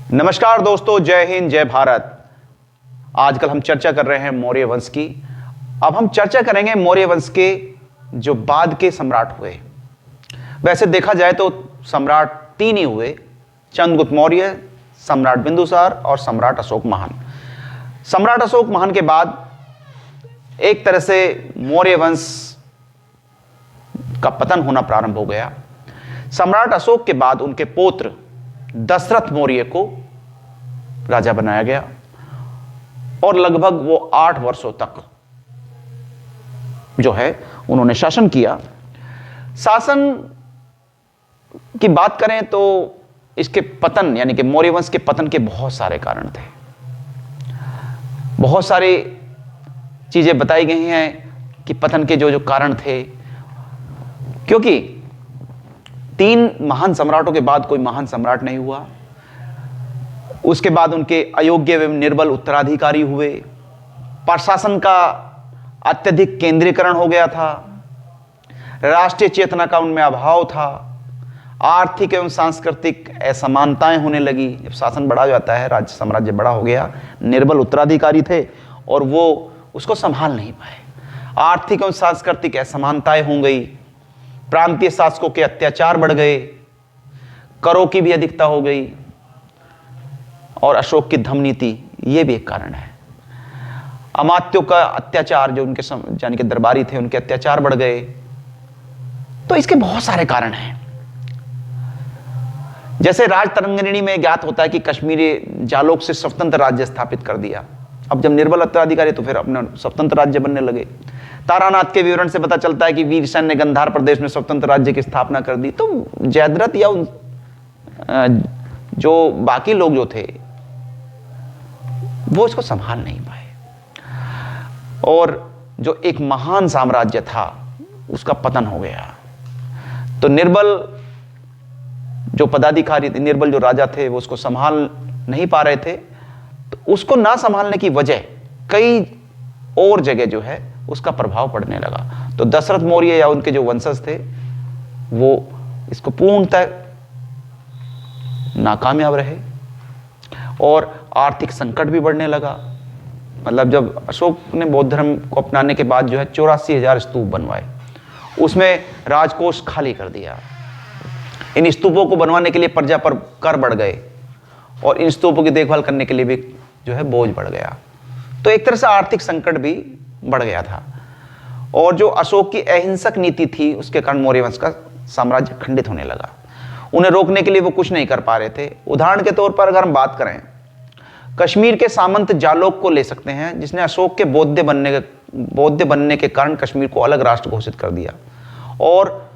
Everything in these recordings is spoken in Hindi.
नमस्कार दोस्तों, जय हिंद, जय भारत। आजकल हम चर्चा कर रहे हैं मौर्य वंश की। अब हम चर्चा करेंगे मौर्य वंश के जो बाद के सम्राट हुए। वैसे देखा जाए तो सम्राट तीन ही हुए: चंद्रगुप्त मौर्य, सम्राट बिंदुसार और सम्राट अशोक महान। सम्राट अशोक महान के बाद एक तरह से मौर्य वंश का पतन होना प्रारंभ हो गया। सम्राट अशोक के बाद उनके पुत्र दशरथ मौर्य को राजा बनाया गया और लगभग वो 8 वर्षों तक जो है उन्होंने शासन किया। शासन की बात करें तो इसके पतन यानी कि मौर्य वंश के पतन के बहुत सारे कारण थे। बहुत सारी चीजें बताई गई हैं कि पतन के जो जो कारण थे, क्योंकि 3 महान सम्राटों के बाद कोई महान सम्राट नहीं हुआ। उसके बाद उनके अयोग्य एवं निर्बल उत्तराधिकारी हुए। प्रशासन का अत्यधिक केंद्रीकरण हो गया था। राष्ट्रीय चेतना का उनमें अभाव था। आर्थिक एवं सांस्कृतिक असमानताएं होने लगी। जब शासन बढ़ा जाता है, राज्य साम्राज्य बड़ा हो गया, निर्बल उत्तराधिकारी थे और वो उसको संभाल नहीं पाए। आर्थिक एवं सांस्कृतिक असमानताएं हो गई। प्रांतीय शासकों के अत्याचार बढ़ गए। करों की भी अधिकता हो गई और अशोक की धम नीति, यह भी एक कारण है। अमात्यों का अत्याचार, जो उनके यानी कि दरबारी थे, उनके अत्याचार बढ़ गए। तो इसके बहुत सारे कारण हैं। जैसे राजतरंगिणी में ज्ञात होता है कि कश्मीरी जालोक से स्वतंत्र राज्य स्थापित कर दिया। अब जब निर्बल उत्तराधिकारी तो फिर अपना स्वतंत्र राज्य बनने लगे। तारानाथ के विवरण से पता चलता है कि वीरसेन ने गंधार प्रदेश में स्वतंत्र राज्य की स्थापना कर दी। तो जयद्रथ या जो बाकी लोग जो थे वो इसको संभाल नहीं पाए और जो एक महान साम्राज्य था उसका पतन हो गया। तो निर्बल जो पदाधिकारी थे, निर्बल जो राजा थे, वो उसको संभाल नहीं पा रहे थे। तो उसको ना संभालने की वजह कई और जगह जो है उसका प्रभाव पड़ने लगा। तो दशरथ मौर्य या उनके जो वंशज थे वो इसको पूर्णतः नाकामयाब रहे और आर्थिक संकट भी बढ़ने लगा। मतलब जब अशोक ने बौद्ध धर्म को अपनाने के बाद जो है 84,000 स्तूप बनवाए, उसमें राजकोष खाली कर दिया। इन स्तूपों को बनवाने के लिए प्रजा पर कर बढ़ गए और इन स्तूपों की देखभाल करने के लिए भी जो है बोझ बढ़ गया। तो एक तरह से आर्थिक संकट भी बढ़ गया था। और जो अशोक की अहिंसक नीति थी उसके कारण मौर्य वंश का साम्राज्य खंडित होने लगा। उन्हें रोकने के लिए वो कुछ नहीं कर पा रहे थे। उदाहरण के तौर पर अगर हम बात करें, कश्मीर के सामंत जालोक को ले सकते हैं, जिसने अशोक के बौद्ध बनने के कारण कश्मीर को अलग राष्ट्र घोषित कर दिया। और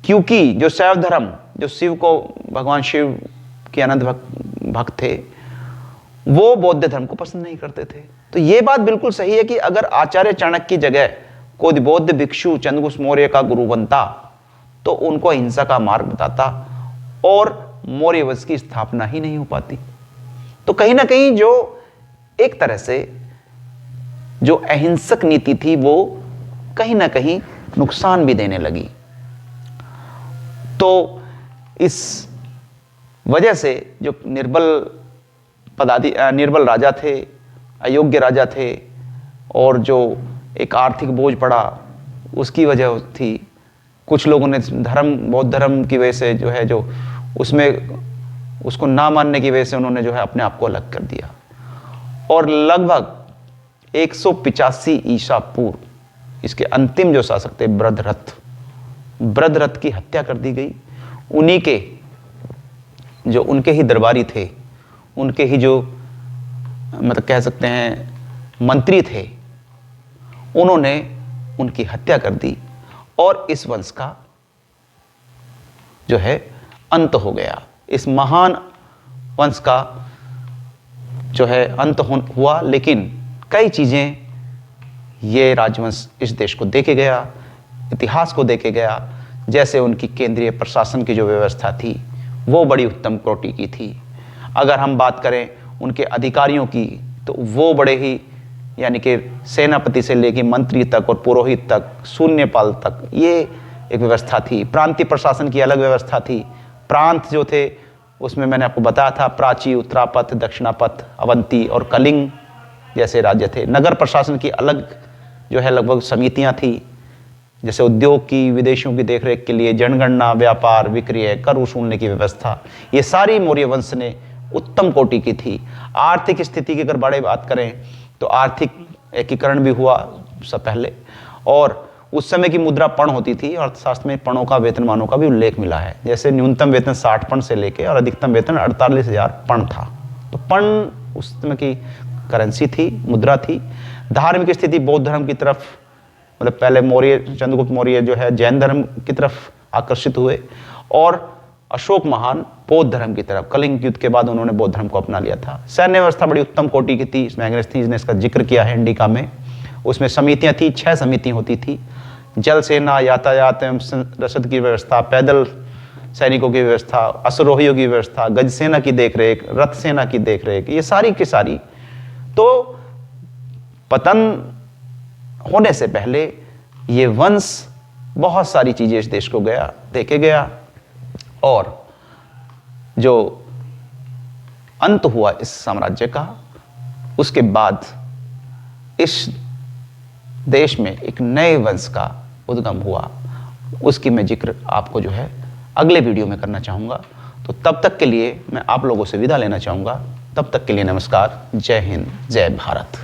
क्योंकि जो शैव धर्म, जो शिव को, भगवान शिव के अनंत भक्त थे, वो बौद्ध धर्म को पसंद नहीं करते थे। तो ये बात बिल्कुल सही है कि अगर आचार्य चाणक्य की जगह कोई बौद्ध भिक्षु चंद्रगुप्त मौर्य का गुरु बनता तो उनको अहिंसा का मार्ग बताता और मौर्य वंश की स्थापना ही नहीं हो पाती। तो कहीं ना कहीं जो एक तरह से जो अहिंसक नीति थी वो कहीं ना कहीं नुकसान भी देने लगी। तो इस वजह से जो निर्बल राजा थे, अयोग्य राजा थे और जो एक आर्थिक बोझ पड़ा उसकी वजह थी। कुछ लोगों ने बौद्ध धर्म की वजह से जो है, जो उसमें उसको ना मानने की वजह से उन्होंने जो है अपने आप को अलग कर दिया। और लगभग 185 ईसा पूर्व इसके अंतिम जो शासक थे ब्रदरथ की हत्या कर दी गई। उन्हीं के जो उनके ही दरबारी थे, उनके ही जो मतलब कह सकते हैं मंत्री थे, उन्होंने उनकी हत्या कर दी और इस वंश का जो है अंत हो गया। इस महान वंश का जो है अंत हुआ। लेकिन कई चीजें ये राजवंश इस देश को देके गया, इतिहास को देके गया। जैसे उनकी केंद्रीय प्रशासन की जो व्यवस्था थी वो बड़ी उत्तम कोटि की थी। अगर हम बात करें उनके अधिकारियों की तो वो बड़े ही, यानी कि सेनापति से लेकर मंत्री तक और पुरोहित तक, शून्यपाल तक, ये एक व्यवस्था थी। प्रांतीय प्रशासन की अलग व्यवस्था थी। प्रांत जो थे उसमें मैंने आपको बताया था प्राची, उत्तरापथ, दक्षिणापथ, अवंती और कलिंग जैसे राज्य थे। नगर प्रशासन की अलग जो है लगभग समितियां थी, जैसे उद्योग की, विदेशियों की देखरेख के लिए जनगणना, व्यापार, विक्रय, कर वसूलने की व्यवस्था, ये सारी मौर्य वंश ने उत्तम कोटि की थी। आर्थिक स्थिति की अगर बड़े बात करें तो आर्थिक एकीकरण भी हुआ सब पहले, और उस समय की मुद्रा पण होती थी। अर्थशास्त्र में पणों का, वेतनमानों का भी उल्लेख मिला है। जैसे न्यूनतम वेतन 60 पण से लेके और अधिकतम वेतन 48,000 पण था। तो पण उस समय की करेंसी थी, मुद्रा थी। धार्मिक स्थिति बौद्ध धर्म की तरफ, मतलब पहले मौर्य, चंद्रगुप्त मौर्य जो है जैन धर्म की तरफ आकर्षित हुए, और अशोक महान बौद्ध धर्म की तरफ। कलिंग युद्ध के बाद उन्होंने बौद्ध धर्म को अपना लिया था। सैन्य व्यवस्था बड़ी उत्तम कोटि की थी। मैग्नेस्थीज ने इसका जिक्र किया है इंडिका में। उसमें समितियां थी, 6 समितियां होती थी। जल सेना, यातायात एवं रसद की व्यवस्था, पैदल सैनिकों की व्यवस्था, अश्वरोहियों की व्यवस्था, गज सेना की देखरेख, रथ सेना की देखरेख, ये सारी की सारी। तो पतन होने से पहले ये वंश बहुत सारी चीजें इस देश को देके गया, और जो अंत हुआ इस साम्राज्य का, उसके बाद इस देश में एक नए वंश का उद्गम हुआ। उसकी मैं जिक्र आपको जो है अगले वीडियो में करना चाहूँगा। तो तब तक के लिए मैं आप लोगों से विदा लेना चाहूँगा। तब तक के लिए नमस्कार, जय हिंद, जय भारत।